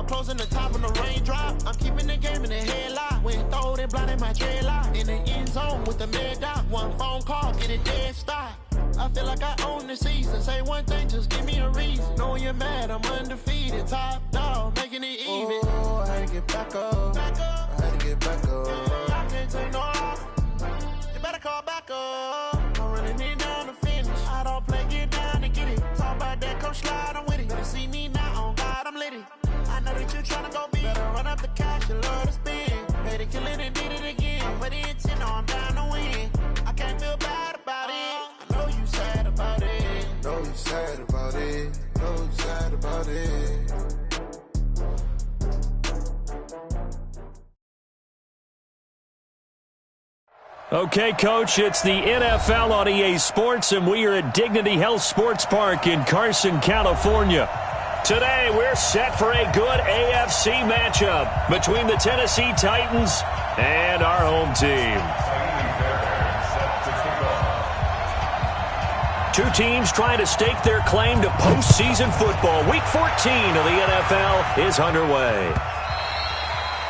I'm closing the top of the raindrop. I'm keeping the game in the headlock. When throwed and blinded my dreadlock. In the end zone with the mad dot. One phone call, get it dead stop. I feel like I own the season. Say one thing, just give me a reason. Knowing you're mad, I'm undefeated. Top dog, making it even. Oh, I had to get back up. I had to get back up. I can't take no loss. You better call back up. I'm running it down to finish. I don't play, get down to get it. Talk about that, come slide, I'm with it. Better see me now, on God, I'm litty. I know that you're trying to go big. Better run up the cash, you love to spend. Made it, kill it, and did it again. I put it in, I'm down to win. I can't feel bad about it. I know you sad about it. Know you sad about it. Know you sad about it. Okay, Coach, it's the NFL on EA Sports, and we are at Dignity Health Sports Park in Carson, California. Today, we're set for a good AFC matchup between the Tennessee Titans and our home team. Two teams trying to stake their claim to postseason football. Week 14 of the NFL is underway.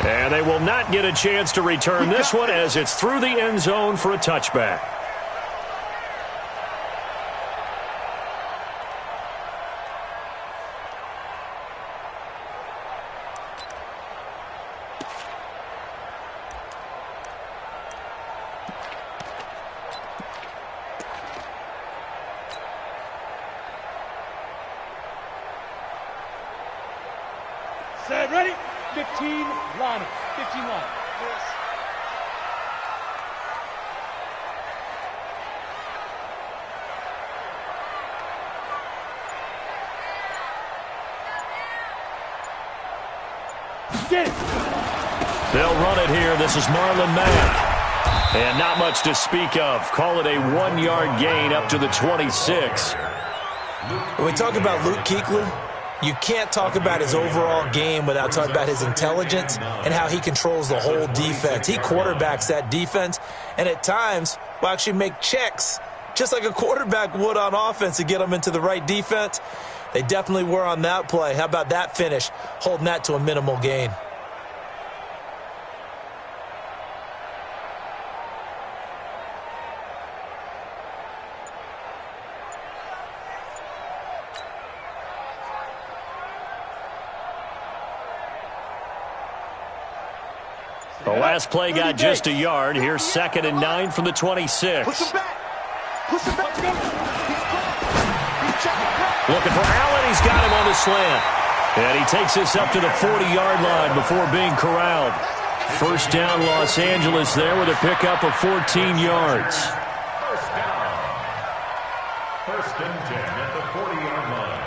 And they will not get a chance to return this one as it's through the end zone for a touchback. Set, ready? 15, line up. 15 line. Yes. Get it. They'll run it here. This is Marlon Mack. And not much to speak of. Call it a 1-yard gain up to the 26. When we talk about Luke Kuechly, you can't talk about his overall game without talking about his intelligence and how he controls the whole defense. He quarterbacks that defense, and at times will actually make checks, just like a quarterback would on offense to get them into the right defense. They definitely were on that play. How about that finish, holding that to a minimal gain? The last play got just a yard. Here's 2nd and 9 from the 26. Push him back. Push him back. Looking for Allen. He's got him on the slant. And he takes this up to the 40-yard line before being corralled. First down, Los Angeles there with a pickup of 14 yards. First down. 1st and 10 at the 40-yard line.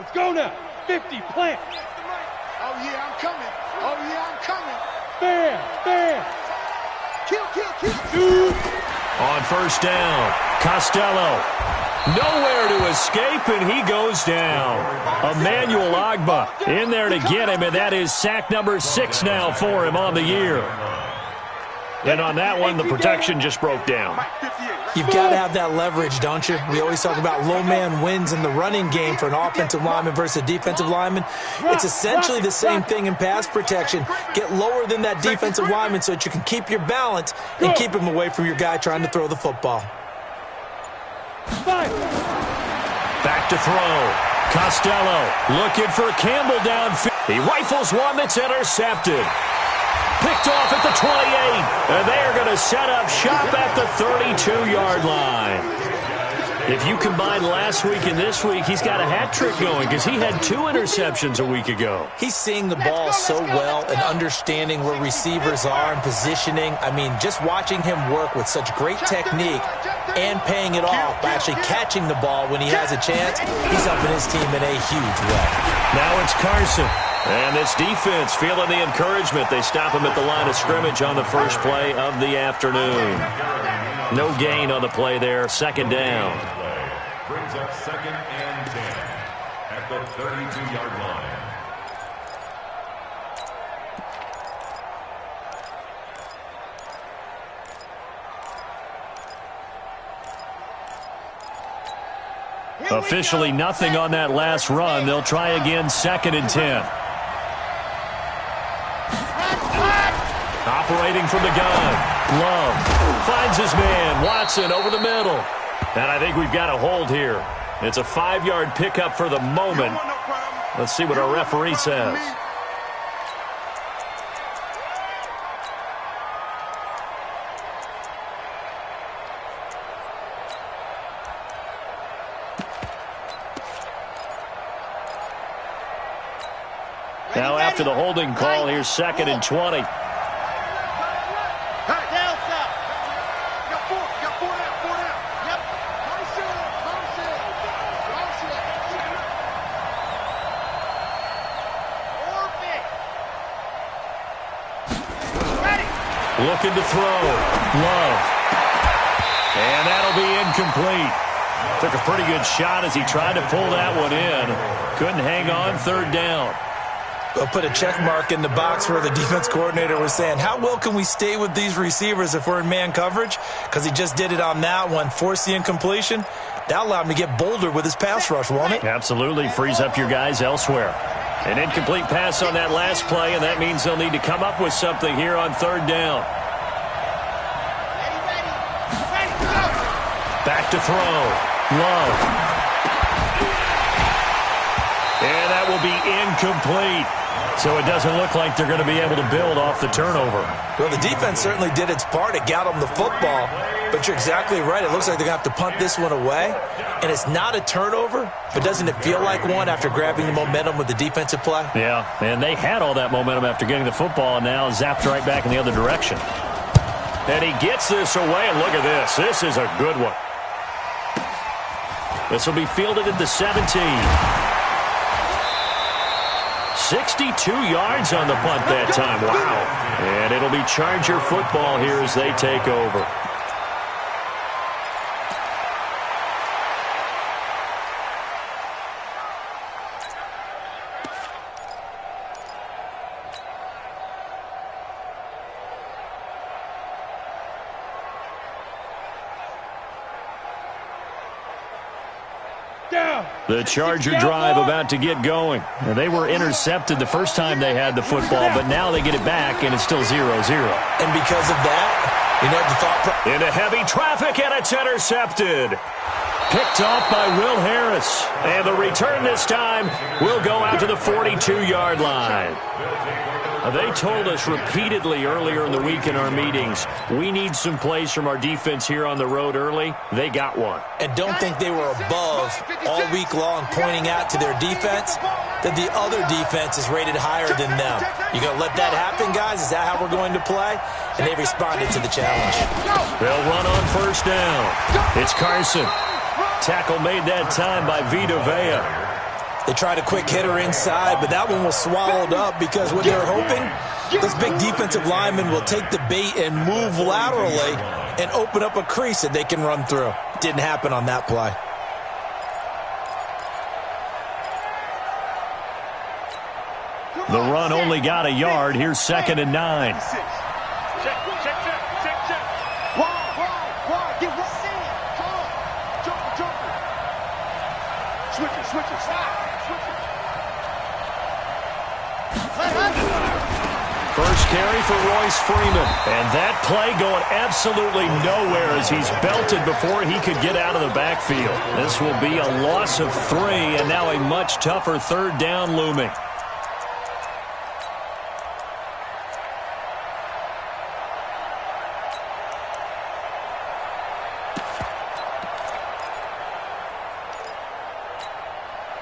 Let's go now. 50, plant. Oh, yeah, I'm coming. Oh, yeah, I'm coming. Bam, bam. Kill, kill, kill. Dude. On first down, Costello. Nowhere to escape, and he goes down. Emmanuel Ogbah in there to get him, and that is sack number 6 now for him on the year. And on that one, the protection just broke down. You've got to have that leverage, don't you? We always talk about low man wins in the running game for an offensive lineman versus a defensive lineman. It's essentially the same thing in pass protection. Get lower than that defensive lineman so that you can keep your balance and keep him away from your guy trying to throw the football. Back to throw. Costello looking for Campbell downfield. He rifles one that's intercepted. Picked off at the 28, and they are going to set up shop at the 32-yard line. If you combine last week and this week, he's got a hat trick going because he had 2 interceptions a week ago. He's seeing the ball so well and understanding where receivers are and positioning. I mean, just watching him work with such great technique and paying it off by actually catching the ball when he has a chance, he's helping his team in a huge way. Now it's Carson. And this defense feeling the encouragement. They stop him at the line of scrimmage on the first play of the afternoon. No gain on the play there. Second down. Brings up 2nd and 10 at the 32-yard line. Officially nothing on that last run. They'll try again 2nd and 10. Operating from the gun. Love finds his man. Watson over the middle. And I think we've got a hold here. It's a 5-yard pickup for the moment. Let's see what our referee says. Now after the holding call, here's 2nd and 20. Looking to throw. Love. And that'll be incomplete. Took a pretty good shot as he tried to pull that one in. Couldn't hang on. 3rd down. They'll put a check mark in the box where the defense coordinator was saying, how well can we stay with these receivers if we're in man coverage? Because he just did it on that one. Force the incompletion. That allowed him to get bolder with his pass rush, won't it? Absolutely. Frees up your guys elsewhere. An incomplete pass on that last play, and that means they'll need to come up with something here on 3rd down. Back to throw. Love. And that will be incomplete. So it doesn't look like they're going to be able to build off the turnover. Well, the defense certainly did its part. It got them the football. But you're exactly right. It looks like they're going to have to punt this one away. And it's not a turnover, but doesn't it feel like one after grabbing the momentum with the defensive play? Yeah, and they had all that momentum after getting the football and now zapped right back in the other direction. And he gets this away, and look at this. This is a good one. This will be fielded at the 17. 62 yards on the punt that time. Wow. And it'll be Charger football here as they take over. The Charger drive about to get going. And they were intercepted the first time they had the football, but now they get it back, and it's still 0-0. And because of that, you know the thought... Into heavy traffic, and it's intercepted. Picked off by Will Harris. And the return this time will go out to the 42-yard line. They told us repeatedly earlier in the week in our meetings, we need some plays from our defense here on the road early. They got one. And don't think they were above all week long pointing out to their defense that the other defense is rated higher than them. You going to let that happen, guys? Is that how we're going to play? And they responded to the challenge. They'll run on 1st down. It's Carson. Tackle made that time by Vita Vea. They tried a quick hitter inside, but that one was swallowed up because what they're hoping, this big defensive lineman will take the bait and move laterally and open up a crease that they can run through. Didn't happen on that play. The run only got a yard. Here's 2nd and 9. Check. Wide. Get one. Jumper. Switch it. Slide. First carry for Royce Freeman. And that play going absolutely nowhere as he's belted before he could get out of the backfield. This will be a loss of 3, and now a much tougher 3rd down looming.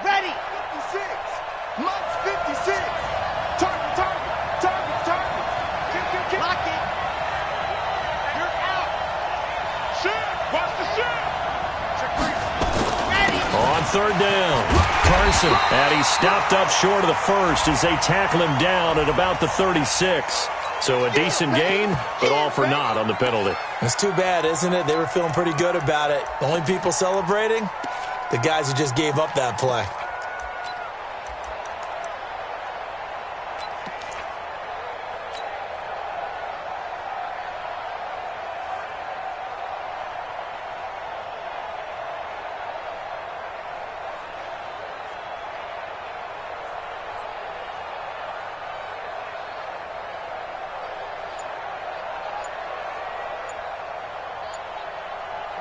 Ready. 56. Mike's 56. Target. Kick. Lock it. You're out. Shoot. Watch the shoot. Check 3. Ready. On 3rd down, Carson. And he stopped up short of the first as they tackle him down at about the 36. So a decent gain, but all for naught on the penalty. It's too bad, isn't it? They were feeling pretty good about it. The only people celebrating? The guys who just gave up that play.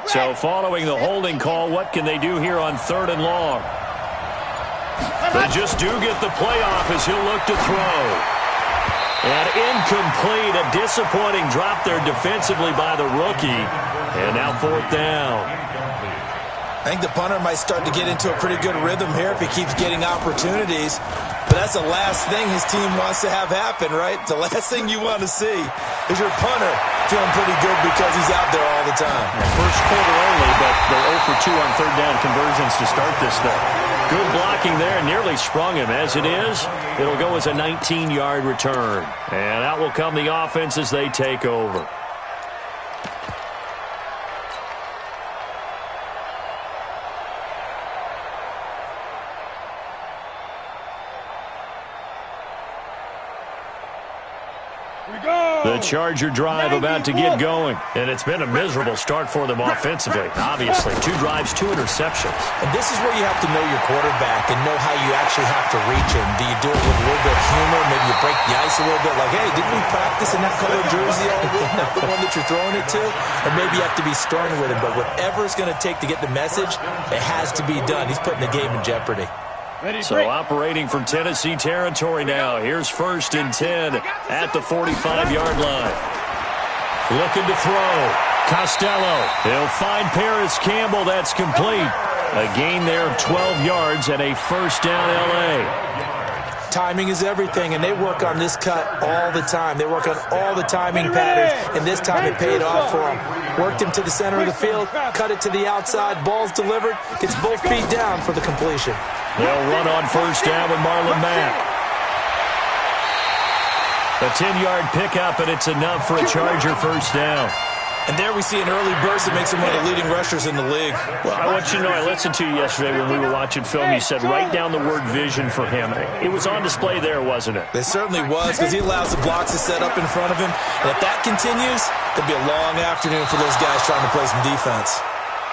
So following the holding call, what can they do here on 3rd and long? They just do get the playoff as he'll look to throw. And incomplete, a disappointing drop there defensively by the rookie. And now 4th down. I think the punter might start to get into a pretty good rhythm here if he keeps getting opportunities. But that's the last thing his team wants to have happen, right? The last thing you want to see is your punter feeling pretty good because he's out there all the time. First quarter only, but they're 0 for 2 on 3rd down conversions to start this thing. Good blocking there, nearly sprung him. As it is, it'll go as a 19-yard return. And out will come the offense as they take over. The Charger drive about to get going. And it's been a miserable start for them offensively. Obviously, 2 drives, 2 interceptions. And this is where you have to know your quarterback and know how you actually have to reach him. Do you do it with a little bit of humor? Maybe you break the ice a little bit like, hey, didn't we practice in that color jersey all week? Not the one that you're throwing it to? Or maybe you have to be stern with him. But whatever it's going to take to get the message, it has to be done. He's putting the game in jeopardy. So operating from Tennessee territory now. Here's 1st and 10 at the 45-yard line. Looking to throw. Costello. He'll find Paris Campbell. That's complete. A gain there of 12 yards and a 1st down L.A. Timing is everything, and they work on this cut all the time. They work on all the timing patterns, and this time it paid off for them. Worked him to the center of the field, cut it to the outside, ball's delivered, gets both feet down for the completion. They'll run on 1st down with Marlon Mack. A 10-yard pickup, and it's enough for a Charger 1st down. And there we see an early burst that makes him one of the leading rushers in the league. Well, I want you to know, I listened to you yesterday when we were watching film. You said write down the word vision for him. It was on display there, wasn't it? It certainly was, because he allows the blocks to set up in front of him. And if that continues, it'll be a long afternoon for those guys trying to play some defense.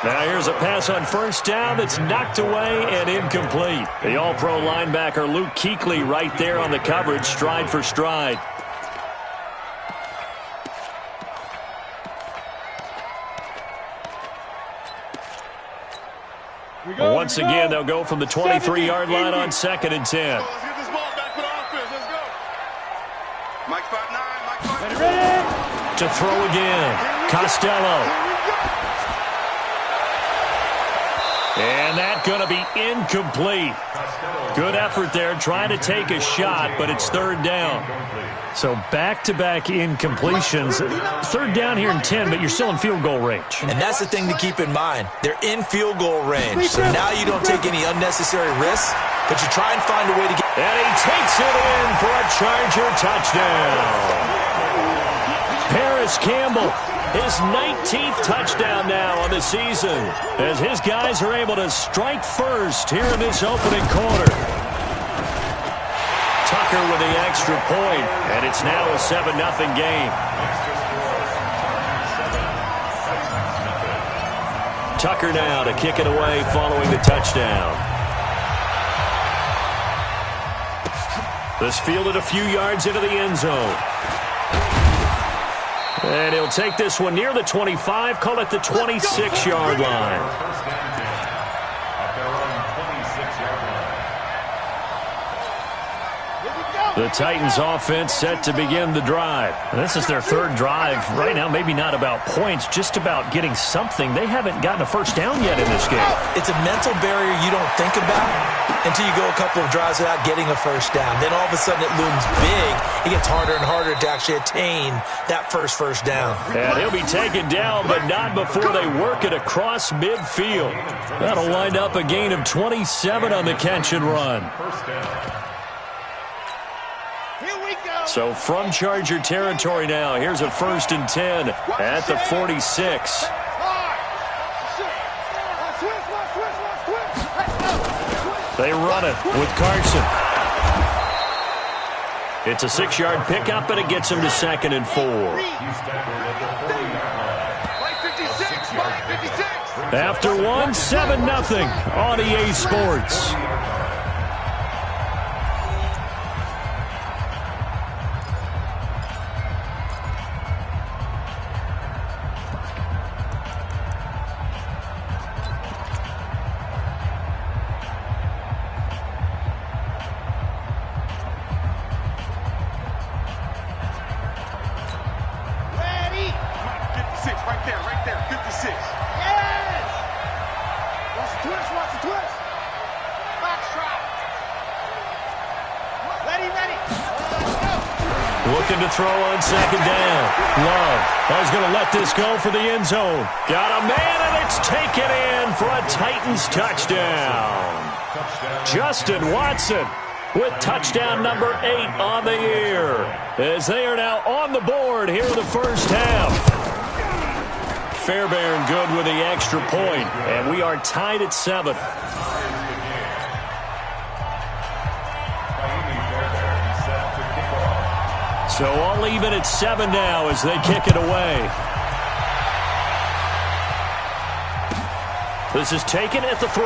Now here's a pass on 1st down that's knocked away and incomplete. The all-pro linebacker Luke Kuechly right there on the coverage, stride for stride. Once again, they'll go from the 23-yard line on 2nd and 10. Let's get this ball back for the offense. Let's go. Mike 5'9". Ready. To throw again. Costello. And that's going to be incomplete. Good effort there, trying to take a shot, but it's 3rd down. So back-to-back incompletions. 3rd down here in 10, but you're still in field goal range. And that's the thing to keep in mind. They're in field goal range. So now you don't take any unnecessary risks, but you try and find a way to get... And he takes it in for a Charger touchdown. Paris Campbell, his 19th touchdown now on the season, as his guys are able to strike first here in this opening quarter. Tucker Tucker with the extra point, and it's now a 7-0 game. Tucker now to kick it away following the touchdown. This fielded a few yards into the end zone. And he'll take this one near the 25, call it the 26-yard line. The Titans offense set to begin the drive. This is their third drive right now. Maybe not about points, just about getting something. They haven't gotten a first down yet in this game. It's a mental barrier you don't think about until you go a couple of drives without getting a first down. Then all of a sudden it looms big. It gets harder and harder to actually attain that first down. And he'll be taken down, but not before they work it across midfield. That'll wind up a gain of 27 on the catch and run. So from Charger territory now, here's a 1st and 10 at the 46. They run it with Carson. It's a 6-yard pickup, and it gets him to 2nd and 4. After one, 7-0 on EA Sports. Looking to throw on 2nd down. Love is going to let this go for the end zone. Got a man, and it's taken in for a Titans touchdown. Justin Watson with touchdown number 8 on the year, as they are now on the board here in the first half. Fairbairn good with the extra point, and we are tied at 7. So all even at 7 now as they kick it away. This is taken at the 3.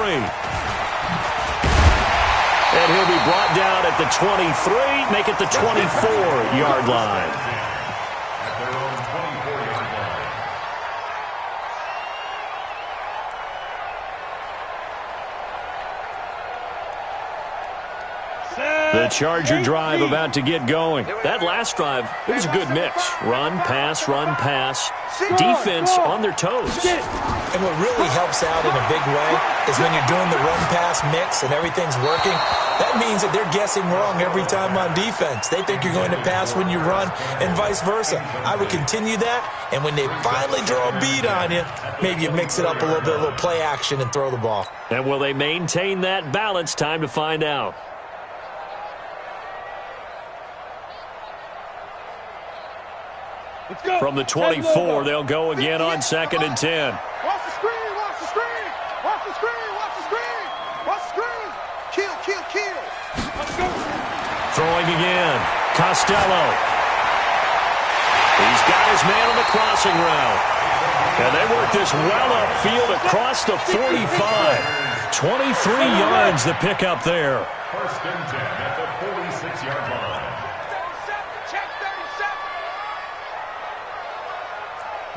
And he'll be brought down at the 23, make it the 24-yard line. The Charger drive about to get going. That last drive, it was a good mix. Run, pass, defense on their toes. And what really helps out in a big way is when you're doing the run-pass mix and everything's working, that means that they're guessing wrong every time on defense. They think you're going to pass when you run and vice versa. I would continue that, and when they finally draw a beat on you, maybe you mix it up a little bit, a little play action and throw the ball. And will they maintain that balance? Time to find out. From the 24, they'll go again on 2nd and 10. Watch the screen, watch the screen. Watch the screen, watch the screen. Watch the screen. Kill. Let's go. Throwing again. Costello. He's got his man on the crossing route. And they work this well upfield across the 45. 23 yards the pickup there. 1st and 10 at the 46-yard line.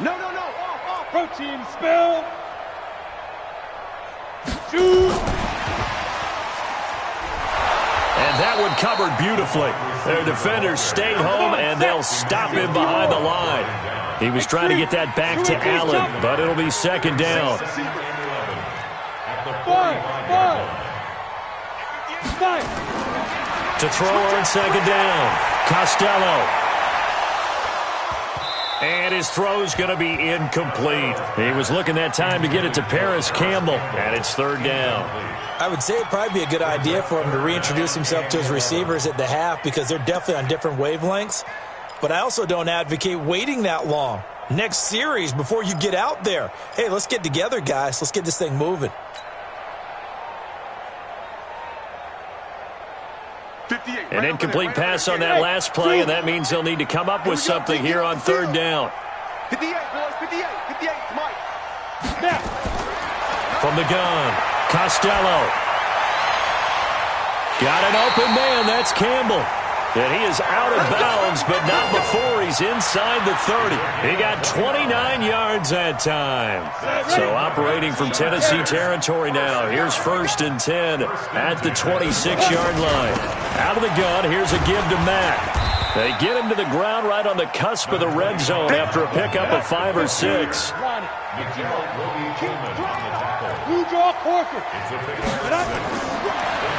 No. Off. Protein spill. Shoot. And that one covered beautifully. Their defenders stayed home, and they'll stop him behind the line. He was trying to get that back to Allen, but it'll be 2nd down. 5. To throw on 2nd down. Costello. And his throw's going to be incomplete. He was looking that time to get it to Paris Campbell, and it's 3rd down. I would say it'd probably be a good idea for him to reintroduce himself to his receivers at the half because they're definitely on different wavelengths. But I also don't advocate waiting that long. Next series before you get out there. Hey, let's get together, guys. Let's get this thing moving. 58. An incomplete pass on that last play, and that means they'll need to come up with something here on third down. 58, boys, 58, 58, Mike. Now. From the gun, Costello. Got an open man, that's Campbell. And he is out of bounds, but not before he's inside the 30. He got 29 yards that time. So operating from Tennessee territory now. Here's 1st and 10 at the 26-yard line. Out of the gun, here's a give to Mack. They get him to the ground right on the cusp of the red zone after a pickup of 5 or 6.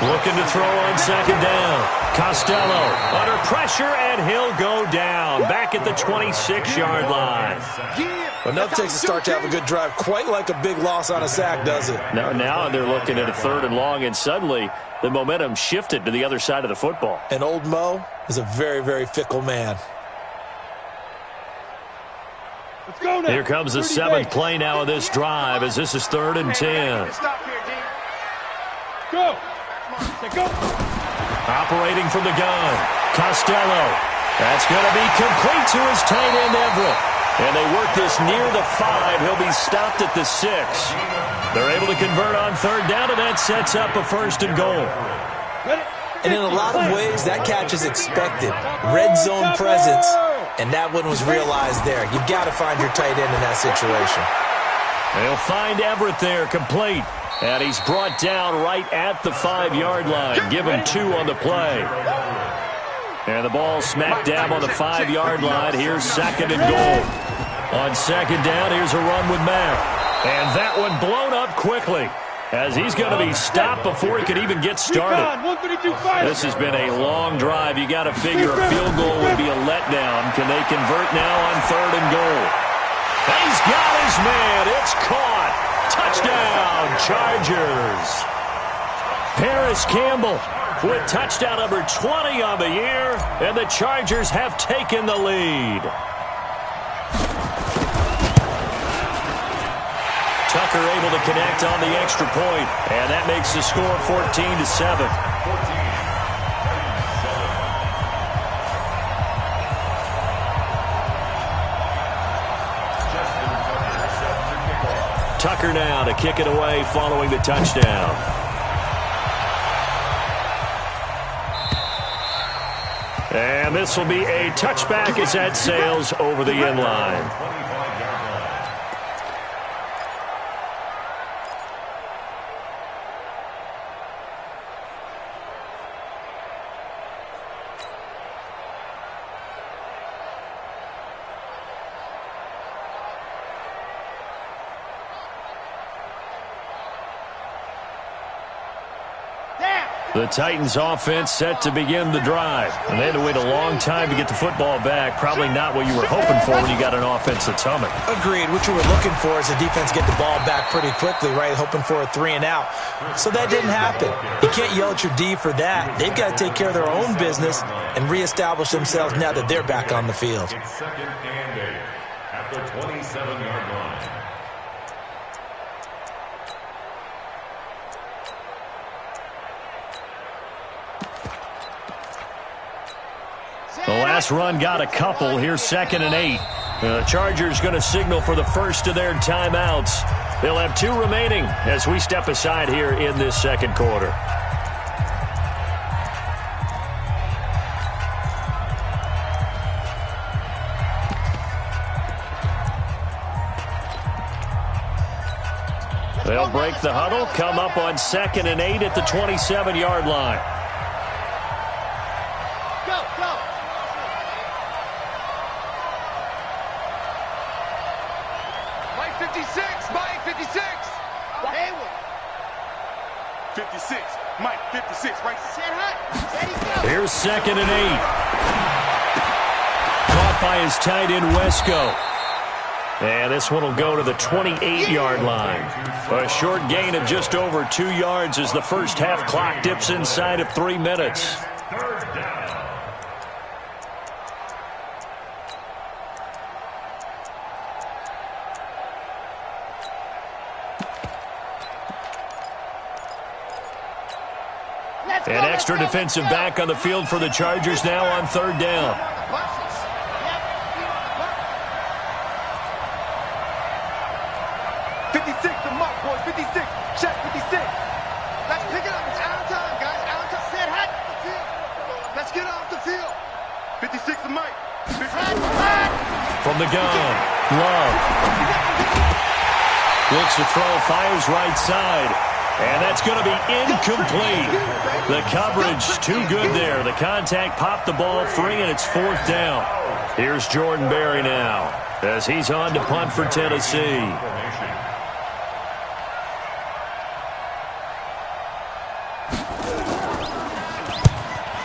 Looking to throw on 2nd down. Costello under pressure, and he'll go down. Back at the 26-yard line. Enough takes to start to have a good drive. Quite like a big loss on a sack, does it? Now they're looking at a 3rd and long, and suddenly the momentum shifted to the other side of the football. And old Mo is a very, very fickle man. Let's go now. Here comes the 7th play now of this drive, as this is 3rd and 10. Stop here, D. Go. Go. Operating from the gun, Costello. That's going to be complete to his tight end, Everett. And they work this near the 5. He'll be stopped at the 6. They're able to convert on 3rd down, and that sets up a 1st and goal. And in a lot of ways, that catch is expected. Red zone presence, and that one was realized there. You've got to find your tight end in that situation. They'll find Everett there, complete. And he's brought down right at the 5-yard line. Give him 2 on the play. And the ball smacked down on the 5-yard line. Here's 2nd and goal. On 2nd down, here's a run with Mack. And that one blown up quickly, as he's going to be stopped before he could even get started. This has been a long drive. You got to figure a field goal would be a letdown. Can they convert now on 3rd and goal? He's got his man. It's caught. Touchdown, Chargers. Paris Campbell with touchdown number 20 on the year, and the Chargers have taken the lead. Tucker able to connect on the extra point, and that makes the score 14-7. Tucker now to kick it away following the touchdown. And this will be a touchback as that sails over the end line. The Titans offense set to begin the drive. And they had to wait a long time to get the football back. Probably not what you were hoping for when you got an offense that's humming. Agreed. What you were looking for is the defense get the ball back pretty quickly, right? Hoping for a 3 and out. So that didn't happen. You can't yell at your D for that. They've got to take care of their own business and reestablish themselves now that they're back on the field. It's 2nd and 8 at the 27-yard line. The last run got a couple. Here's 2nd and 8. The Chargers going to signal for the first of their timeouts. They'll have 2 remaining as we step aside here in this 2nd quarter. They'll break the huddle, come up on 2nd and 8 at the 27-yard line. Mike 56, Mike 56. Hayward. 56, Mike 56, right? Here's 2nd and 8. Caught by his tight end, Wesco. And this one will go to the 28-yard line. A short gain of just over 2 yards as the first half clock dips inside of 3 minutes. An extra defensive back on the field for the Chargers now on third down. 56, the mark, boys. 56. Check, 56. Let's pick it up. It's out of time, guys. Out of time. Set hot off the field. Let's get off the field. 56, the mic. From the gun, Love. Looks to throw, fires right side. And that's going to be incomplete. The coverage too good there. The contact popped the ball free, and it's fourth down. Here's Jordan Berry now as he's on to punt for Tennessee.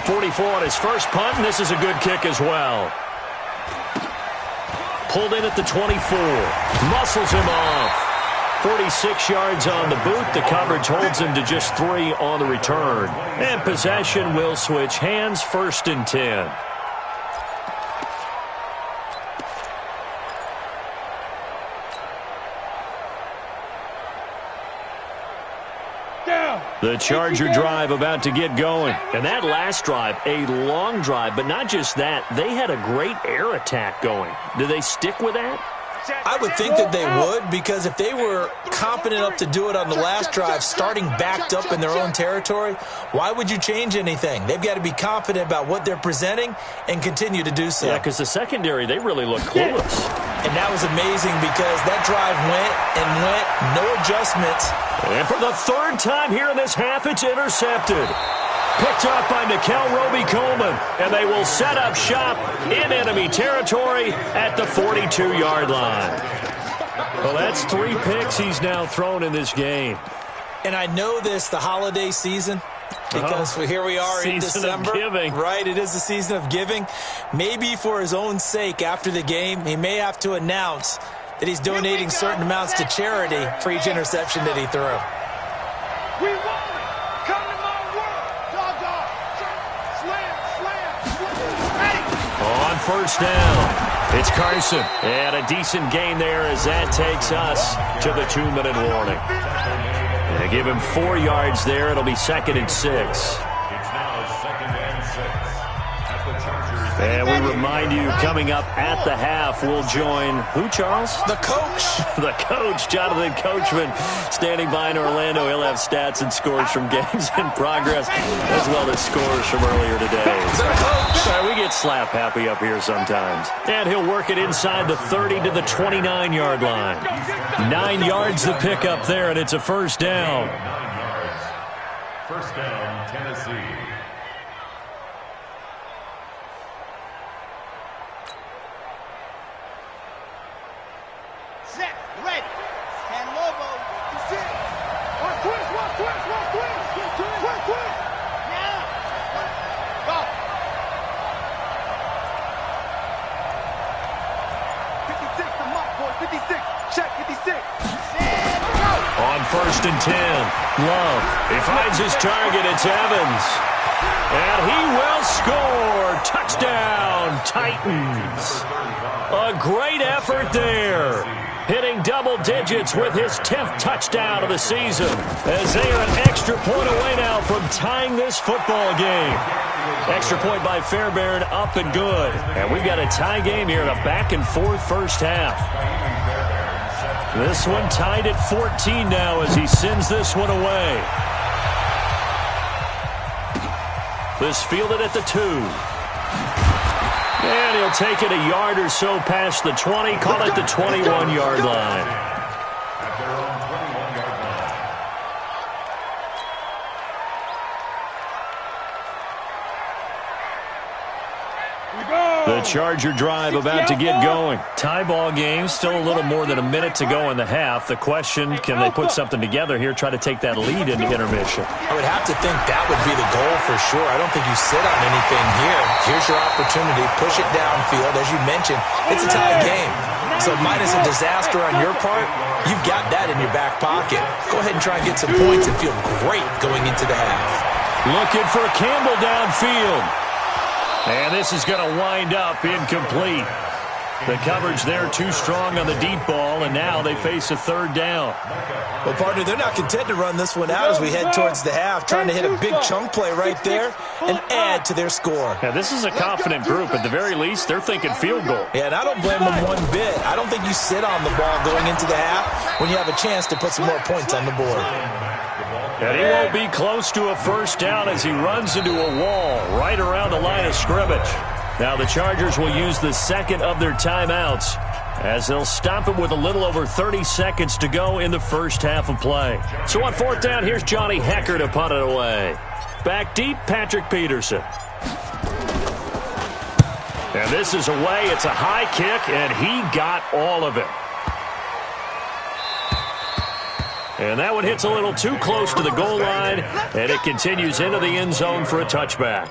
44 on his first punt, and this is a good kick as well. Pulled in at the 24. Muscles him off. 46 yards on the boot. The coverage holds him to just 3 on the return. And possession will switch hands, 1st and 10. The Charger drive about to get going. And that last drive, a long drive, but not just that. They had a great air attack going. Do they stick with that? I would think that they would, because if they were competent enough to do it on the last drive, starting backed up in their own territory, why would you change anything? They've got to be confident about what they're presenting and continue to do so. Yeah, because the secondary, they really look clueless. And that was amazing because that drive went and went, no adjustments. And for the 3rd time here in this half, it's intercepted. Picked up by Nickel Roby-Coleman, and they will set up shop in enemy territory at the 42-yard line. Well, that's 3 picks he's now thrown in this game. And I know this, the holiday season, because here we are in December. Season of giving. Right, it is the season of giving. Maybe for his own sake after the game, he may have to announce that he's donating certain amounts to charity for each interception that he threw. We won it. Come to my world. Dog. Slam. On 1st down, it's Carson. And a decent gain there as that takes us to the 2-minute warning. And they give him 4 yards there. It'll be 2nd and 6. It's now 2nd and 6. At the Chargers. And we remind you, coming up at the half, we'll join who, Charles? The coach. The coach, Jonathan Coachman, standing by in Orlando. He'll have stats and scores from games in progress, as well as scores from earlier today. The coach. Sorry, we get slap happy up here sometimes. And he'll work it inside the 30 to the 29-yard line. 9 yards to pick up there, and it's a 1st down. 9 yards. 1st down, Tennessee. Set. Ready. Stand Lobo. That's it. One twist. Quick. Now. Go. 56, the mark, boy. 56. Check, 56. Set. Go. On 1st and 10, Love. He finds his target. It's Evans. And he will score. Touchdown, Titans. A great effort there. Hitting double digits with his 10th touchdown of the season, as they are an extra point away now from tying this football game. Extra point by Fairbairn, up and good. And we've got a tie game here in a back-and-forth 1st half. This one tied at 14 now as he sends this one away. This fielded at the 2. And he'll take it a yard or so past the 20, call it the 21-yard line. At their own 21-yard line. The Charger drive about to get going. Tie ball game, still a little more than a minute to go in the half. The question, can they put something together here, try to take that lead into intermission? I would have to think that would be the goal for sure. I don't think you sit on anything here. Here's your opportunity. Push it downfield. As you mentioned, it's a tie game. So minus a disaster on your part, you've got that in your back pocket. Go ahead and try and get some points and feel great going into the half. Looking for Campbell downfield. And this is going to wind up incomplete. The coverage there too strong on the deep ball, and now they face a third down. Well, partner, they're not content to run this one out as we head towards the half, trying to hit a big chunk play right there and add to their score. Yeah, this is a confident group. At the very least, they're thinking field goal. Yeah, and I don't blame them one bit. I don't think you sit on the ball going into the half when you have a chance to put some more points on the board. And he won't be close to a first down as he runs into a wall right around the line of scrimmage. Now the Chargers will use the second of their timeouts as they'll stop it with a little over 30 seconds to go in the first half of play. So on fourth down, here's Johnny Hekker to punt it away. Back deep, Patrick Peterson. And this is away. It's a high kick, and he got all of it. And that one hits a little too close to the goal line, and it continues into the end zone for a touchback.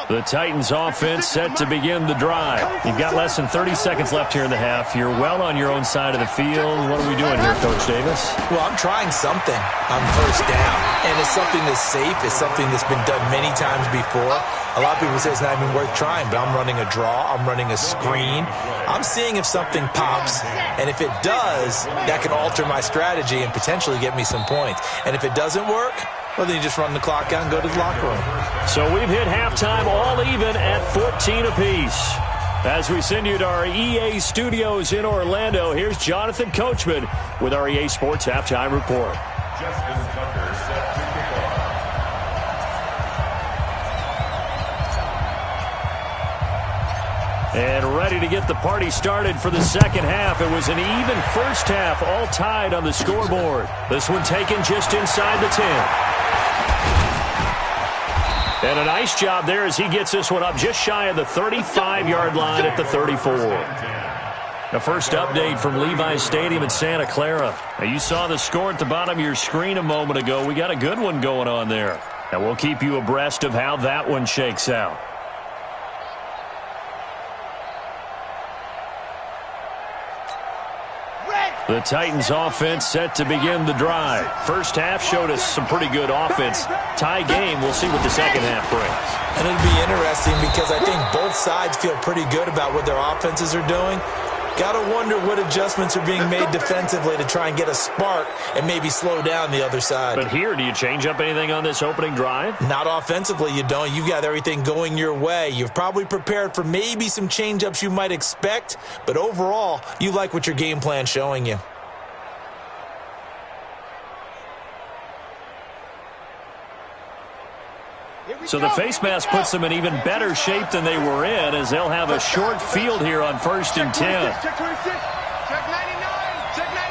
The Titans offense set to begin the drive. You've got less than 30 seconds left here in the half. You're well on your own side of the field. What are we doing here, Coach Davis? Well, I'm trying something on first down, and it's something that's safe. It's something that's been done many times before. A lot of people say it's not even worth trying, but I'm running a draw. I'm running a screen. I'm seeing if something pops, and if it does, that can alter my strategy and potentially get me some points. And if it doesn't work, well, then you just run the clock out and go to the locker room. So we've hit halftime all even at 14 apiece. As we send you to our EA studios in Orlando, here's Jonathan Coachman with our EA Sports Halftime Report. Justin Tucker set to kick off. And ready to get the party started for the second half. It was an even first half, all tied on the scoreboard. This one taken just inside the 10. And a nice job there as he gets this one up just shy of the 35-yard line at the 34. The first update from Levi's Stadium in Santa Clara. Now, you saw the score at the bottom of your screen a moment ago. We got a good one going on there. And we'll keep you abreast of how that one shakes out. The Titans offense set to begin the drive. First half showed us some pretty good offense. Tie game, we'll see what the second half brings. And it'll be interesting because I think both sides feel pretty good about what their offenses are doing. Gotta wonder what adjustments are being made defensively to try and get a spark and maybe slow down the other side. But here, do you change up anything on this opening drive? Not offensively, you don't. You've got everything going your way. You've probably prepared for maybe some change-ups you might expect, but overall, you like what your game plan's showing you. So the face mask puts them in even better shape than they were in as they'll have a short field here on 1st and 10. Check 26. Check 99. Check 99.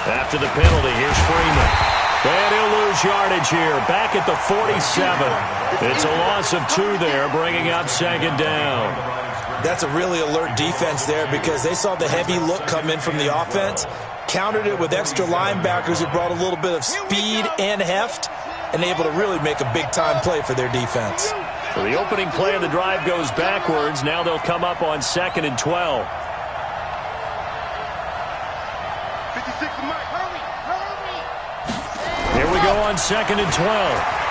After the penalty, here's Freeman. And he'll lose yardage here. Back at the 47. It's a loss of 2 there, bringing up second down. That's a really alert defense there because they saw the heavy look come in from the offense, countered it with extra linebackers who brought a little bit of speed and heft, and able to really make a big-time play for their defense. So the opening play of the drive goes backwards. Now they'll come up on 2nd and 12. 56, Mike. Here we go on 2nd and 12.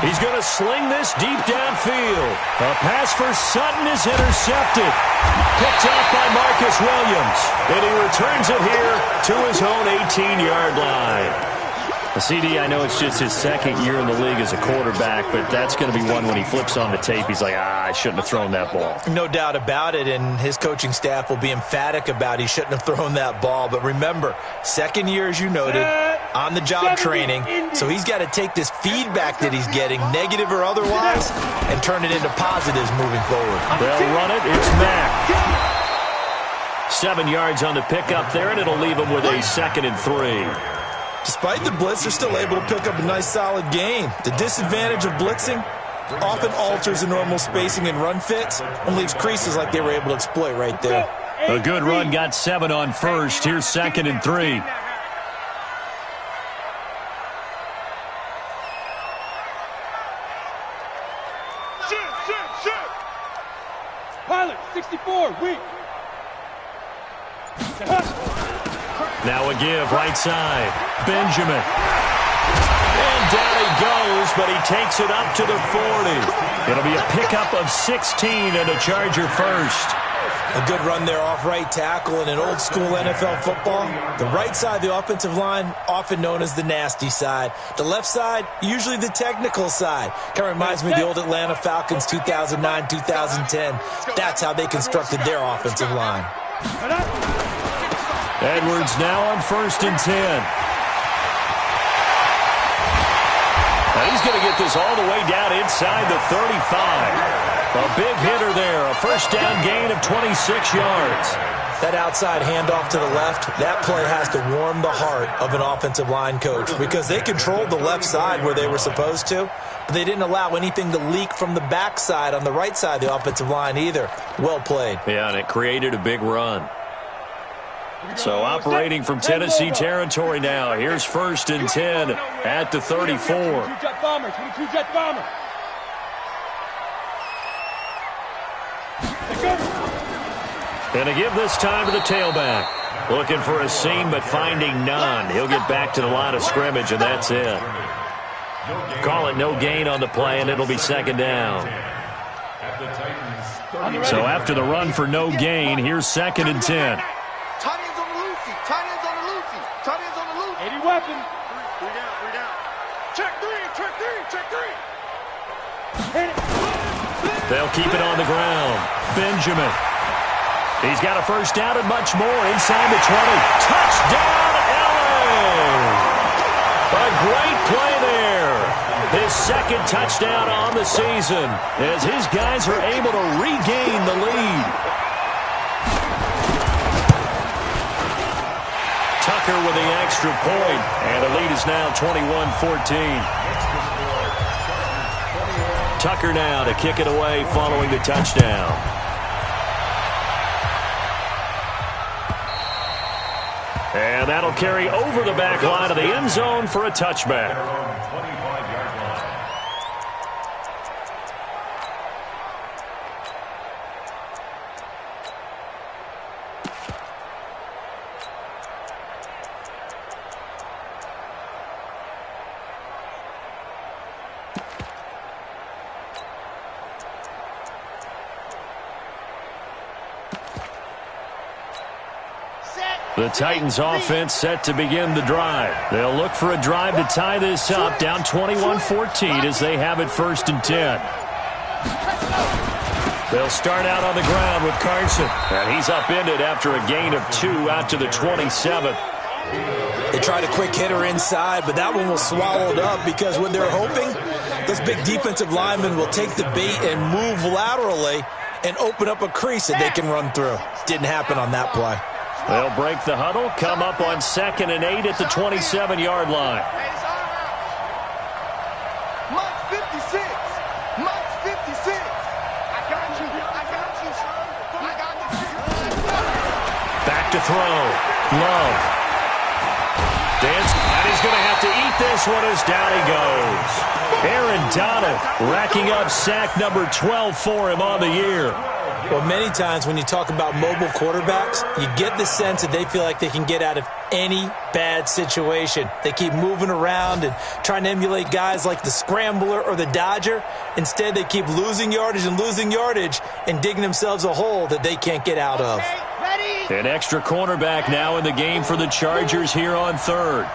He's going to sling this deep downfield. A pass for Sutton is intercepted. Picked off by Marcus Williams. And he returns it here to his own 18-yard line. CD, I know it's just his second year in the league as a quarterback, but that's going to be one when he flips on the tape. He's like, I shouldn't have thrown that ball. No doubt about it, and his coaching staff will be emphatic about he shouldn't have thrown that ball. But remember, second year, as you noted, on-the-job training, so he's got to take this feedback that he's getting, negative or otherwise, and turn it into positives moving forward. They'll run it. It's Mack. 7 yards on the pickup there, and it'll leave him with a 2nd and 3. Despite the blitz, they're still able to pick up a nice, solid gain. The disadvantage of blitzing often alters the normal spacing and run fits and leaves creases like they were able to exploit right there. A good run got 7 on first. Here's 2nd and 3. Now a give, right side. Benjamin. And down he goes, but he takes it up to the 40. It'll be a pickup of 16 and a Charger first. A good run there off right tackle in an old-school NFL football. The right side of the offensive line, often known as the nasty side. The left side, usually the technical side. Kind of reminds me of the old Atlanta Falcons 2009, 2010. That's how they constructed their offensive line. Edwards now on 1st and 10. Now he's going to get this all the way down inside the 35. A big hitter there, a first down gain of 26 yards. That outside handoff to the left, that play has to warm the heart of an offensive line coach because they controlled the left side where they were supposed to, but they didn't allow anything to leak from the backside on the right side of the offensive line either. Well played. Yeah, and it created a big run. So operating from Tennessee territory now. Here's 1st and 10 at the 34. And a give this time to the tailback. Looking for a seam, but finding none. He'll get back to the line of scrimmage, and that's it. Call it no gain on the play, and it'll be 2nd down. So after the run for no gain, here's 2nd and 10. Tight ends on the loosey. Tight ends on the loosey. Tight ends on the loosey. 80 weapon. Three down. Check three. Hit it. They'll keep it on the ground. Benjamin. He's got a first down and much more inside the 20. Touchdown, LA! A great play there. His 2nd touchdown on the season as his guys are able to regain the lead. Tucker with the extra point, and the lead is now 21-14. Tucker now to kick it away following the touchdown. And that'll carry over the back line of the end zone for a touchback. The Titans offense set to begin the drive. They'll look for a drive to tie this up, down 21-14 as they have it 1st and 10. They'll start out on the ground with Carson. And he's upended after a gain of 2 out to the 27. They tried a quick hitter inside, but that one was swallowed up because what they're hoping, those big defensive linemen will take the bait and move laterally and open up a crease that they can run through. Didn't happen on that play. They'll break the huddle, come up on 2nd and 8 at the 27-yard line. Mike 56. Mike 56. I got you. Back to throw. Love. Dance, and he's going to have to eat this one as down he goes. Aaron Donald racking up sack number 12 for him on the year. Well, many times when you talk about mobile quarterbacks, you get the sense that they feel like they can get out of any bad situation. They keep moving around and trying to emulate guys like the Scrambler or the Dodger. Instead, they keep losing yardage and digging themselves a hole that they can't get out of. An extra cornerback now in the game for the Chargers here on 3rd.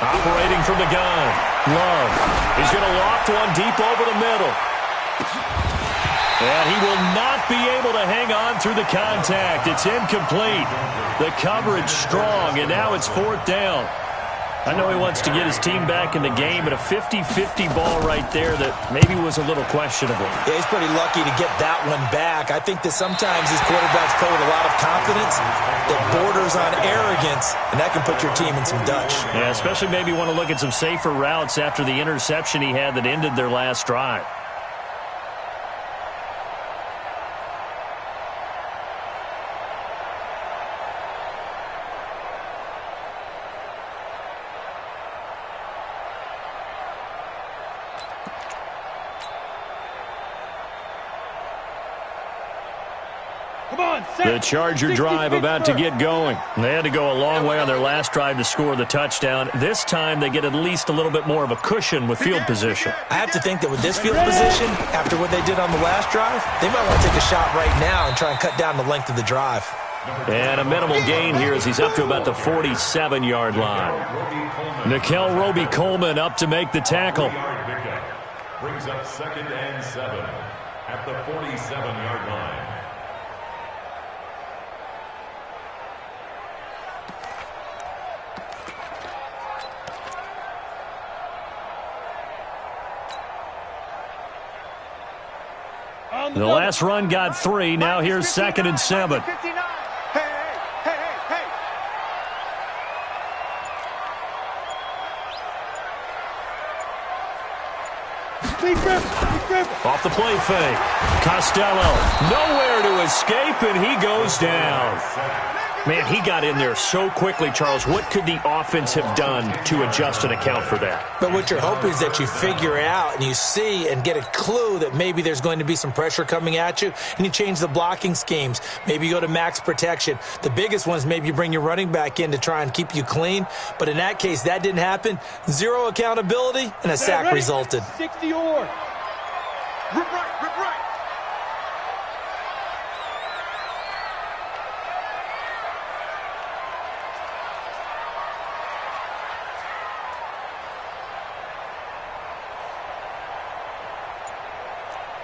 Operating from the gun. Love. He's going to loft one deep over the middle. And he will not be able to hang on through the contact. It's incomplete. The coverage strong, and now it's 4th down. I know he wants to get his team back in the game, but a 50-50 ball right there that maybe was a little questionable. Yeah, he's pretty lucky to get that one back. I think that sometimes these quarterbacks play with a lot of confidence that borders on arrogance, and that can put your team in some Dutch. Yeah, especially maybe want to look at some safer routes after the interception he had that ended their last drive. The Charger drive about to get going. They had to go a long way on their last drive to score the touchdown. This time they get at least a little bit more of a cushion with field position. I have to think that with this field position, after what they did on the last drive, they might want to take a shot right now and try and cut down the length of the drive. And a minimal gain here as he's up to about the 47-yard line. Nickel Roby-Coleman up to make the tackle. Brings up 2nd and 7 at the 47-yard line. The last run got 3. Now here's 2nd and 7. Off the play fake. Costello nowhere to escape, and he goes down. Man, he got in there so quickly, Charles. What could the offense have done to adjust and account for that? But what you're hoping is that you figure out and you see and get a clue that maybe there's going to be some pressure coming at you, and you change the blocking schemes. Maybe you go to max protection. The biggest one is maybe you bring your running back in to try and keep you clean. But in that case, that didn't happen. 0 accountability, and a sack resulted. 60-yard. Rip right, rip right.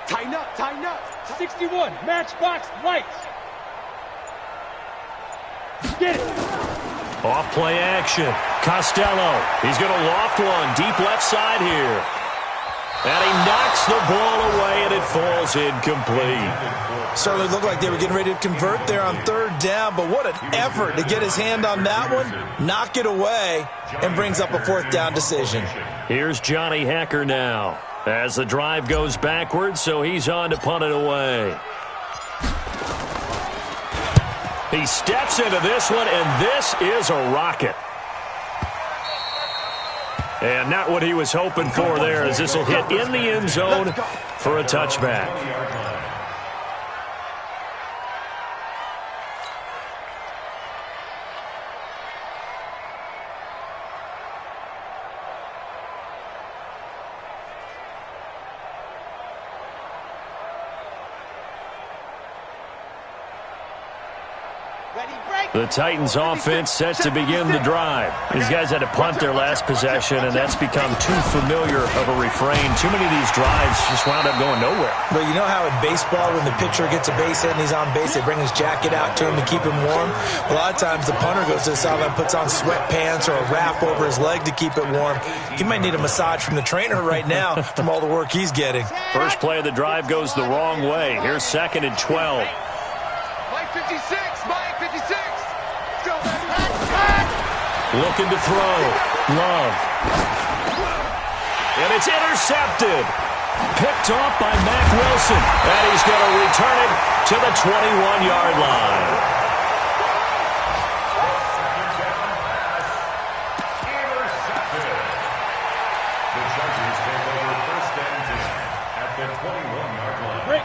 Tighten up, tighten up. 61, matchbox lights. Get it. Off play action. Costello. He's going to loft one deep left side here. And he knocks the ball away, and it falls incomplete. Certainly looked like they were getting ready to convert there on 3rd down, but what an effort to get his hand on that one, knock it away, and brings up a 4th down decision. Here's Johnny Hekker now as the drive goes backwards, so he's on to punt it away. He steps into this one, and this is a rocket. And not what he was hoping for there, as this will hit in the end zone for a touchback. The Titans offense set to begin the drive. These guys had to punt their last possession, and that's become too familiar of a refrain. Too many of these drives just wound up going nowhere. But you know how in baseball, when the pitcher gets a base hit and he's on base, they bring his jacket out to him to keep him warm? A lot of times the punter goes to the sideline, puts on sweatpants or a wrap over his leg to keep it warm. He might need a massage from the trainer right now from all the work he's getting. First play of the drive goes the wrong way. Here's 2nd and 12. Mike 56, Mike 56. Looking to throw. Love. And it's intercepted. Picked off by Mack Wilson. And he's going to return it to the 21-yard line. Intercepted. The Chargers take over 1st and 10 at the 21-yard line. Break.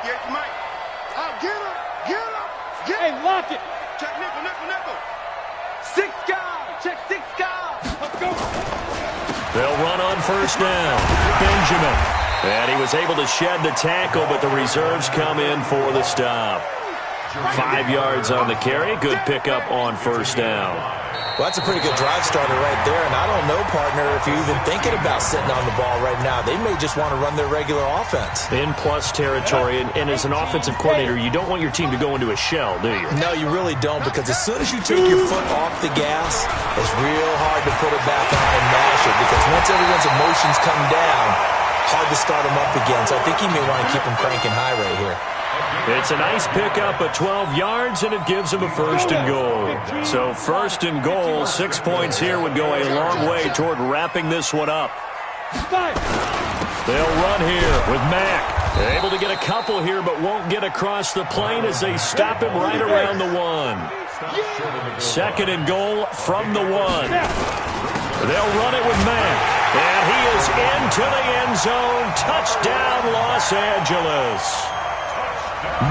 58, Mike. Oh, get him, get him, get him. Hey, lock it. Check nickel, nickel, nickel. 6 guys. Check 6 guys. Let's go. They'll run on 1st down. Benjamin. And he was able to shed the tackle, but the reserves come in for the stop. 5 yards on the carry. Good pickup on 1st down. Well, that's a pretty good drive starter right there, and I don't know, partner, if you're even thinking about sitting on the ball right now. They may just want to run their regular offense. In plus territory, and as an offensive coordinator, you don't want your team to go into a shell, do you? No, you really don't, because as soon as you take your foot off the gas, it's real hard to put it back on and mash it, because once everyone's emotions come down, hard to start them up again. So I think he may want to keep them cranking high right here. It's a nice pickup at 12 yards, and it gives him a 1st and goal. So 1st and goal, 6 points here would go a long way toward wrapping this one up. They'll run here with Mack. They're able to get a couple here, but won't get across the plane as they stop him right around the 1. 2nd and goal from the 1. They'll run it with Mack. And he is into the end zone. Touchdown, Los Angeles.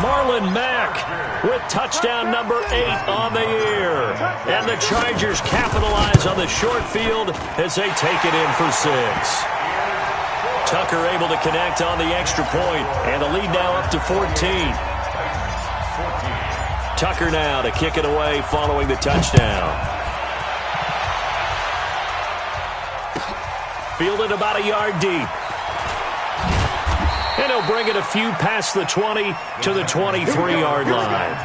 Marlon Mack with touchdown number 8 on the year. And the Chargers capitalize on the short field as they take it in for 6. Tucker able to connect on the extra point, and the lead now up to 14. Tucker now to kick it away following the touchdown. Fielded about a yard deep. And he'll bring it a few past the 20 to the 23-yard line.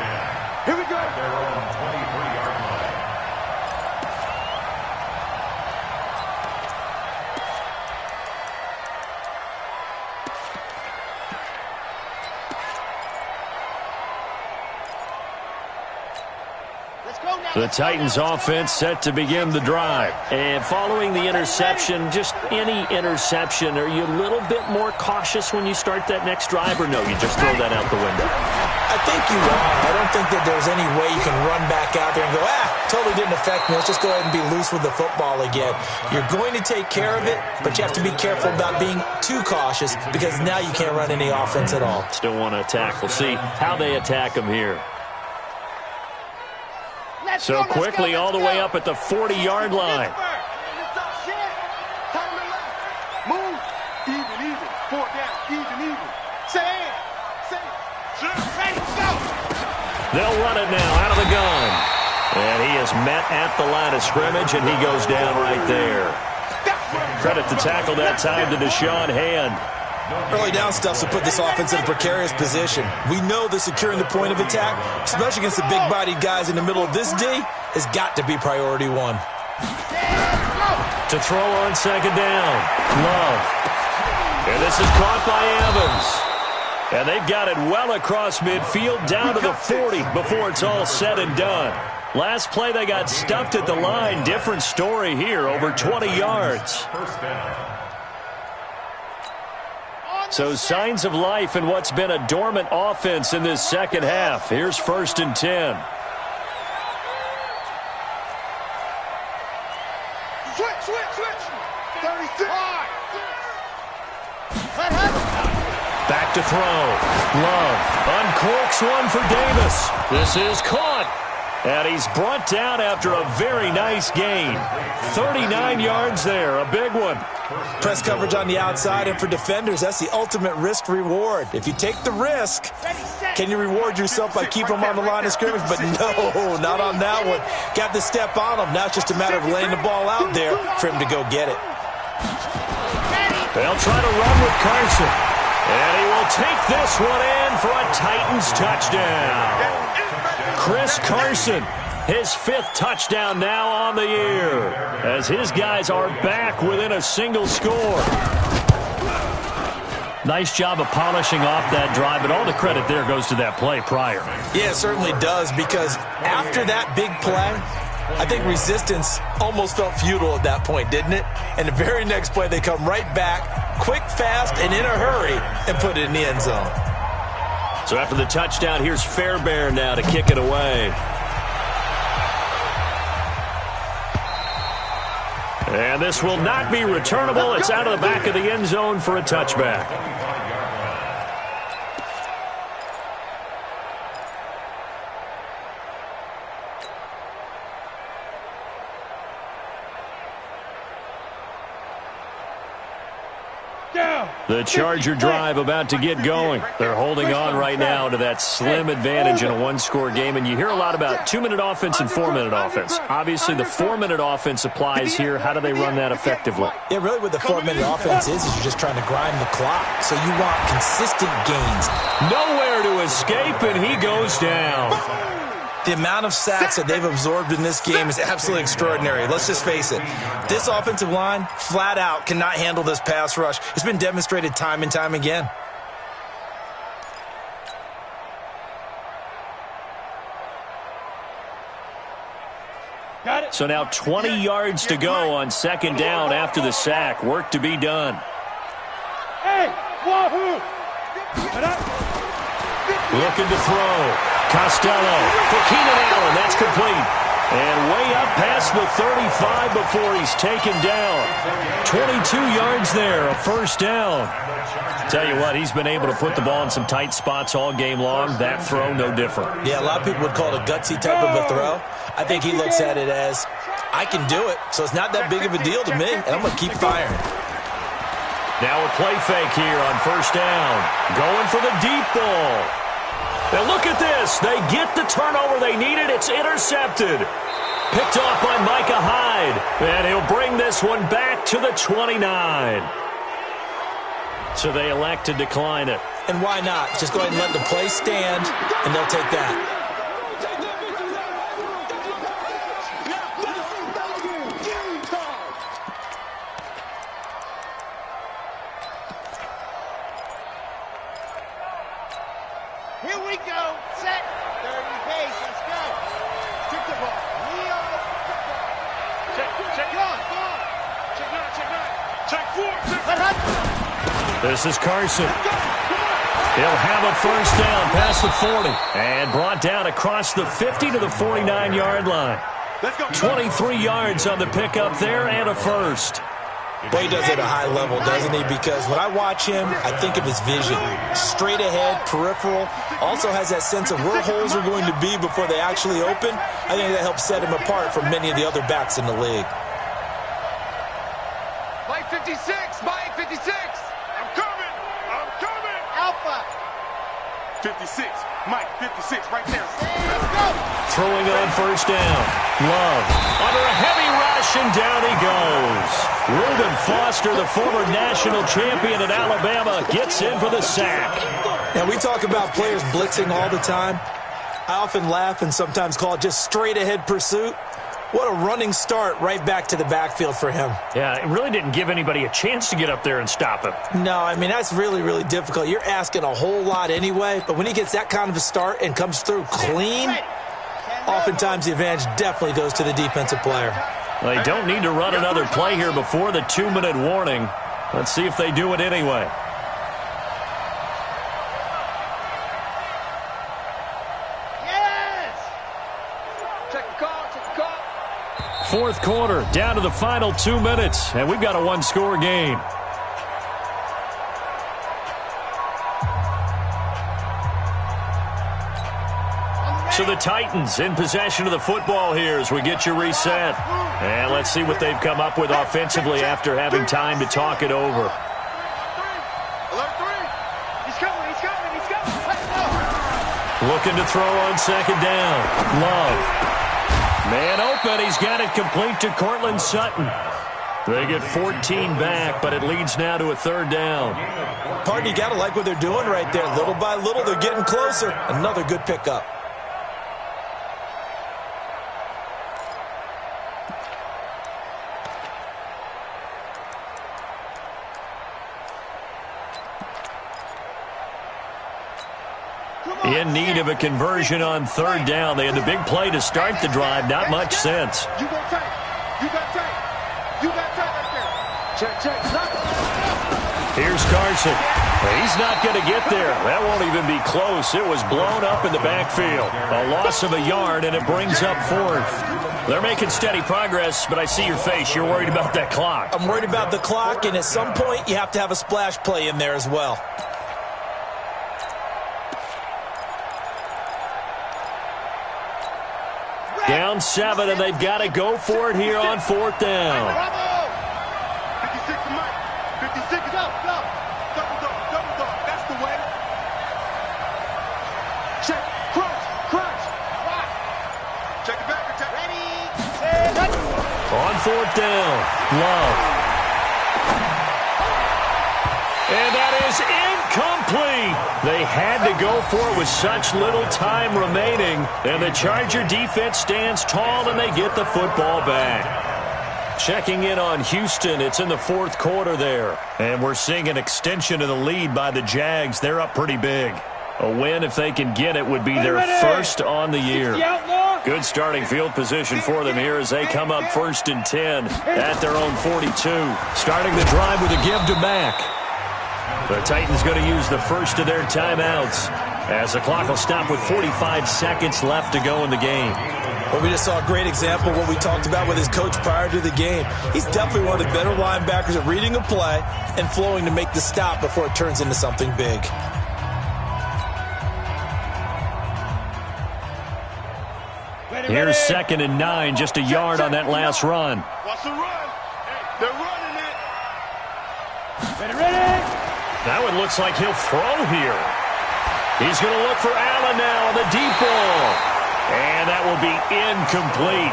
Here we go. The Titans offense set to begin the drive. And following the interception, just any interception, are you a little bit more cautious when you start that next drive, or no, you just throw that out the window? I think you are. I don't think that there's any way you can run back out there and go, totally didn't affect me. Let's just go ahead and be loose with the football again. You're going to take care of it, but you have to be careful about being too cautious because now you can't run any offense at all. Still want to attack. We'll see how they attack them here. So quickly all the way up at the 40-yard line. Move. Even. 4 down. Even. Say. Ready, go. They'll run it now out of the gun. And he is met at the line of scrimmage, and he goes down right there. Credit the tackle that time to Deshaun Hand. Early down stuff will put this offense in a precarious position. We know that securing the point of attack, especially against the big-bodied guys in the middle of this D, has got to be priority 1. To throw on second down, Love. And this is caught by Evans. And they've got it well across midfield down to the 40 before it's all said and done. Last play they got stuffed at the line. Different story here, over 20 yards. So signs of life in what's been a dormant offense in this second half. Here's 1st and 10. Switch. 36. Back to throw. Love uncorks one for Davis. This is caught. And he's brought down after a very nice gain. 39 yards there, a big one. Press coverage on the outside, and for defenders, that's the ultimate risk-reward. If you take the risk, can you reward yourself by keeping them on the line of scrimmage? But no, not on that one. Got to step on them. Now it's just a matter of laying the ball out there for him to go get it. They'll try to run with Carson. And he will take this one in for a Titans touchdown. Chris Carson, his 5th touchdown now on the year, as his guys are back within a single score. Nice job of polishing off that drive, but all the credit there goes to that play prior. Yeah, it certainly does, because after that big play, I think resistance almost felt futile at that point, didn't it? And the very next play, they come right back, quick, fast, and in a hurry, and put it in the end zone. So after the touchdown, here's Fairbairn now to kick it away. And this will not be returnable. It's out of the back of the end zone for a touchback. The Charger drive about to get going. They're holding on right now to that slim advantage in a one-score game. And you hear a lot about 2-minute offense and 4-minute offense. Obviously, the 4-minute offense applies here. How do they run that effectively? Yeah, really what the 4-minute offense is you're just trying to grind the clock. So you want consistent gains. Nowhere to escape, and he goes down. The amount of sacks that they've absorbed in this game is absolutely extraordinary. Let's just face it. This offensive line, flat out, cannot handle this pass rush. It's been demonstrated time and time again. So now 20 yards to go on second down after the sack. Work to be done. Hey, wahoo! Looking to throw. Costello for Keenan Allen. That's complete. And way up past the 35 before he's taken down. 22 yards there, a first down. Tell you what, he's been able to put the ball in some tight spots all game long. That throw, no different. Yeah, a lot of people would call it a gutsy type of a throw. I think he looks at it as, I can do it, so it's not that big of a deal to me, and I'm going to keep firing. Now a play fake here on first down. Going for the deep ball. And look at this. They get the turnover they needed. It's intercepted. Picked off by Micah Hyde. And he'll bring this one back to the 29. So they elect to decline it. And why not? Just go ahead and let the play stand, and they'll take that. Here we go. Set. 30 pace. Let's go. Kick the ball. Leo. Check on. Check nine. Check nine. Check four. This is Carson. He'll have a first down past the 40. And brought down across the 50 to the 49-yard line. 23 yards on the pickup there and a first. Well, he does it at a high level, doesn't he? Because when I watch him, I think of his vision. Straight ahead, peripheral. Also has that sense of where holes are going to be before they actually open. I think that helps set him apart from many of the other backs in the league. Mike 56. Mike 56. I'm coming. I'm coming. Alpha. 56. Mike 56 right there. Let's go. Throwing on first down. Love under a heavy rush, and down he goes. Reuben Foster, the former national champion at Alabama, gets in for the sack. Now, we talk about players blitzing all the time. I often laugh and sometimes call it just straight-ahead pursuit. What a running start right back to the backfield for him. Yeah, it really didn't give anybody a chance to get up there and stop him. No, I mean, that's really, really difficult. You're asking a whole lot anyway, but when he gets that kind of a start and comes through clean, oftentimes the advantage definitely goes to the defensive player. They don't need to run another play here before the 2-minute warning. Let's see if they do it anyway. Yes! Check the call, check the call. Fourth quarter, down to the final 2 minutes, and we've got a one-score game. So the Titans in possession of the football here as we get you reset. And let's see what they've come up with offensively after having time to talk it over. Alert 3. He's coming, he's coming, he's coming. Let's go. Looking to throw on second down. Love. Man open. He's got it complete to Cortland Sutton. They get 14 back, but it leads now to a third down. Pardon, you got to like what they're doing right there. Little by little, they're getting closer. Another good pickup. In need of a conversion on third down. They had the big play to start the drive. Not much sense. You got tight. You got tight. You got tight right there. Check, check. Here's Carson. He's not going to get there. That won't even be close. It was blown up in the backfield. A loss of a yard, and it brings up fourth. They're making steady progress, but I see your face. You're worried about that clock. I'm worried about the clock, and at some point, you have to have a splash play in there as well. Down 7, and they've got to go for it here on fourth down. 56 to Mike. 56, go, go. Double dog. That's the way. Check, crunch. Rock. Check it back, protect. Ready, set. On fourth down, Love. And that is incomplete. They had to go for it with such little time remaining. And the Charger defense stands tall, and they get the football back. Checking in on Houston, it's in the fourth quarter there. And we're seeing an extension of the lead by the Jags. They're up pretty big. A win, if they can get it, would be their first on the year. Good starting field position for them here as they come up 1st and 10 at their own 42. Starting the drive with a give to Mack. The Titans going to use the first of their timeouts as the clock will stop with 45 seconds left to go in the game. Well, we just saw a great example of what we talked about with his coach prior to the game. He's definitely one of the better linebackers at reading a play and flowing to make the stop before it turns into something big. Here's 2nd and 9, just a yard on that last run. Watch the run. They're running it. Ready. That one looks like he'll throw here. He's going to look for Allen now on the deep ball. And that will be incomplete.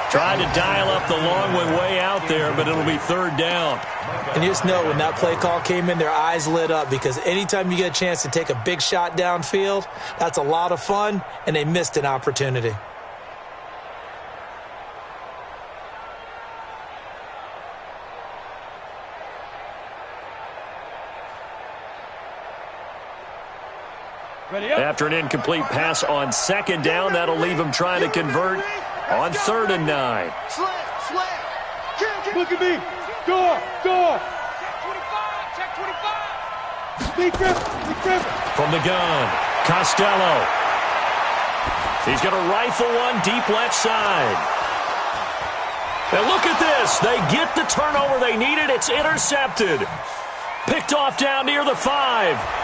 Trying to dial up the long one way out there, but it'll be 3rd down. And you just know when that play call came in, their eyes lit up, because anytime you get a chance to take a big shot downfield, that's a lot of fun, and they missed an opportunity. After an incomplete pass on 2nd down, that'll leave him trying to convert on 3rd and 9. Look at me. Door. Check 25. Big Griffin. From the gun, Costello. He's going to rifle one deep left side. And look at this. They get the turnover they needed. It's intercepted. Picked off down near the 5.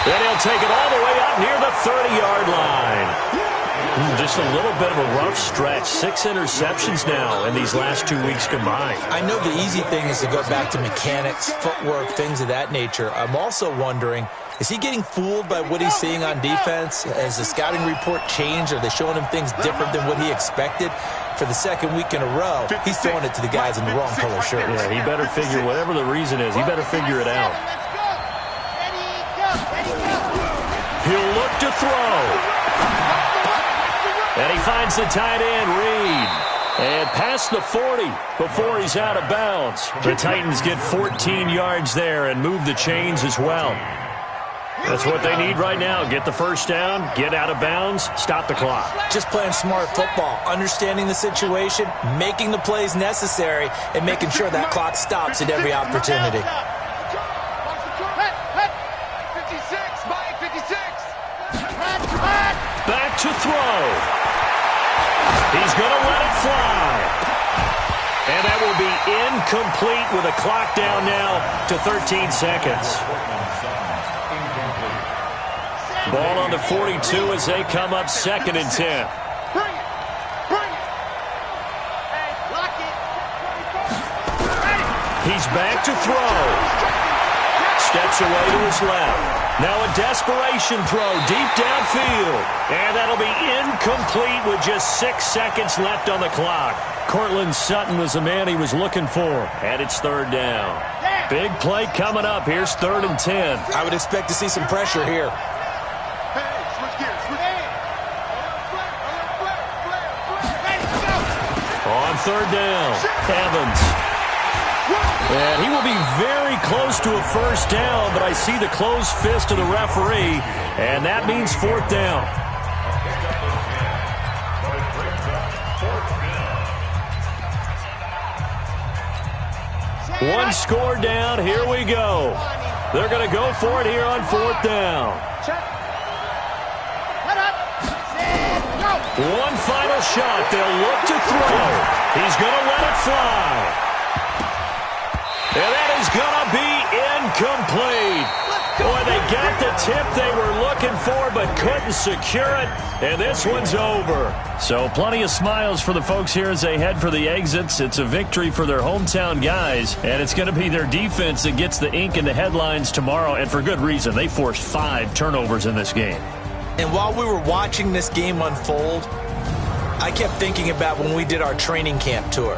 Then he'll take it all the way up near the 30-yard line. Just a little bit of a rough stretch. 6 interceptions now in these last 2 weeks combined. I know the easy thing is to go back to mechanics, footwork, things of that nature. I'm also wondering, is he getting fooled by what he's seeing on defense? Has the scouting report changed? Are they showing him things different than what he expected? For the 2nd week in a row, he's throwing it to the guys in the wrong color shirts. Yeah, he better figure, whatever the reason is, he better figure it out. He'll look to throw. And he finds the tight end, Reed. And past the 40 before he's out of bounds. The Titans get 14 yards there and move the chains as well. That's what they need right now. Get the 1st down, get out of bounds, stop the clock. Just playing smart football, understanding the situation, making the plays necessary, and making sure that clock stops at every opportunity. Back to throw. He's going to let it fly. And that will be incomplete with a clock down now to 13 seconds. Ball on the 42 as they come up 2nd and 10. He's back to throw. Steps away to his left. Now a desperation throw deep downfield. And that'll be incomplete with just 6 seconds left on the clock. Cortland Sutton was the man he was looking for. And it's 3rd down. Big play coming up. Here's 3rd and 10. I would expect to see some pressure here. On 3rd down, Evans. And he will be very close to a 1st down, but I see the closed fist of the referee, and that means 4th down. One score down, here we go. They're going to go for it here on 4th down. One final shot, they'll look to throw. He's going to let it fly. And that is going to be incomplete. Boy, they got the tip they were looking for but couldn't secure it. And this one's over. So plenty of smiles for the folks here as they head for the exits. It's a victory for their hometown guys. And it's going to be their defense that gets the ink in the headlines tomorrow. And for good reason. They forced 5 turnovers in this game. And while we were watching this game unfold, I kept thinking about when we did our training camp tour.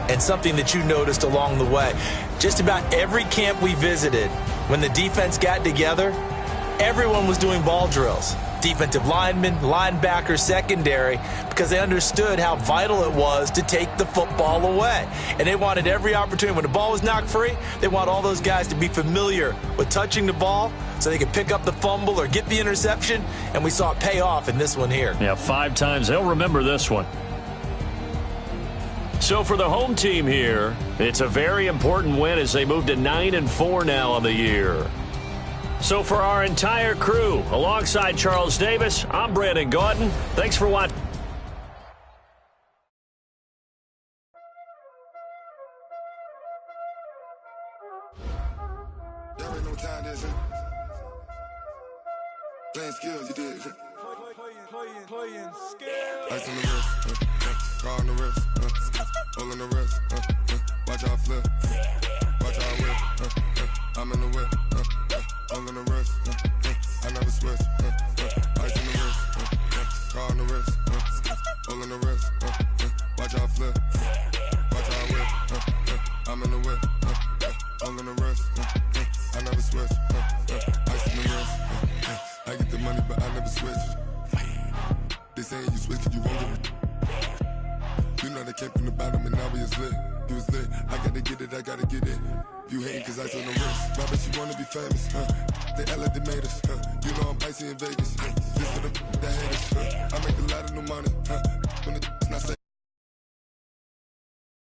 And something that you noticed along the way. Just about every camp we visited, when the defense got together, everyone was doing ball drills. Defensive linemen, linebackers, secondary, because they understood how vital it was to take the football away. And they wanted every opportunity. When the ball was knocked free, they want all those guys to be familiar with touching the ball so they could pick up the fumble or get the interception. And we saw it pay off in this one here. Yeah, 5 times. They'll remember this one. So for the home team here, it's a very important win as they move to 9-4 now on the year. So for our entire crew, alongside Charles Davis, I'm Brandon Gaudin. Thanks for watching. There ain't no time, this shit. Playing skills, you did. Playing skills. Ice on the wrist, car on the wrist, hole in the wrist, watch out flip, watch out whip, I'm in the whip, hole in the wrist, I never switch, ice on the wrist, car on the wrist, hole in the wrist, watch out flip, watch out whip, I'm in the whip, hole in the wrist, I never switch, ice on the wrist, I get the money but I never switch. They saying you switch, you won't get it. You know they came from the bottom and now we is lit. You was lit, I gotta get it, I gotta get it. You hating cause I on the wrist. Why bet you wanna be famous, They act like they made us, You know I'm icy in Vegas, This for the haters, I make a lot of new money, When it's not safe.